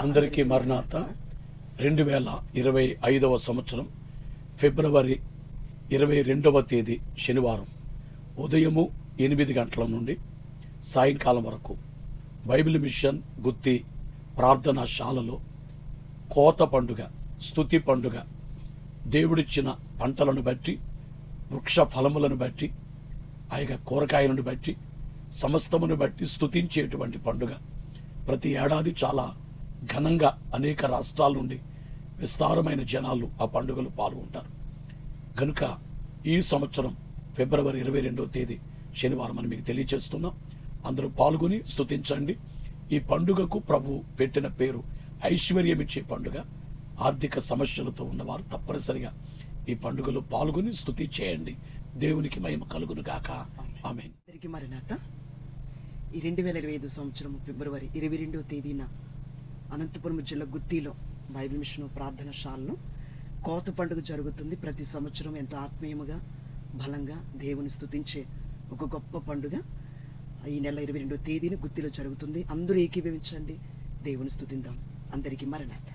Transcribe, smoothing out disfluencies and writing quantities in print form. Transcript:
అందరికీ మరణాత 2025వ సంవత్సరం ఫిబ్రవరి 22వ తేదీ శనివారం ఉదయము 8 గంటల నుండి సాయంకాలం వరకు బైబిల్ మిషన్ గుత్తి ప్రార్థనాశాలలో కోత పండుగ, స్తుతి పండుగ, దేవుడిచ్చిన పంటలను బట్టి, వృక్ష ఫలములను బట్టి, ఆయా కూరగాయలను బట్టి, సమస్తమును బట్టి స్తుతించేటువంటి పండుగ. ప్రతి ఏడాది చాలా ఘనంగా అనేక రాష్ట్రాల నుండి విస్తారమైన జనాలు ఆ పండుగలు పాల్గొంటారు. కనుక ఈ సంవత్సరం ఫిబ్రవరి 22వ తేదీ శనివారం అని మీకు తెలియజేస్తున్నాం. అందరూ పాల్గొని స్తుతించండి. ఈ పండుగకు ప్రభు పెట్టిన పేరు ఐశ్వర్యమిచ్చే పండుగ. ఆర్థిక సమస్యలతో ఉన్నవారు తప్పనిసరిగా ఈ పండుగలో పాల్గొని స్తుతి చేయండి. దేవునికి మహిమ కలుగును గాక. ఆమేన్. మరణాత ఈ 2025 సంవత్సరం ఫిబ్రవరి 22వ తేదీన అనంతపురం జిల్లా గుత్తిలో బైబిల్ మిషన్ ప్రార్థనశాలలో కోత పండుగ జరుగుతుంది. ప్రతి సంవత్సరం ఎంతో ఆత్మీయముగా, బలంగా దేవుని స్తుతించే ఒక గొప్ప పండుగ ఈ నెల 22వ తేదీన గుత్తిలో జరుగుతుంది. అందరూ ఏకీభవించండి, దేవుని స్తుతిద్దాం. అందరికీ మరణాత.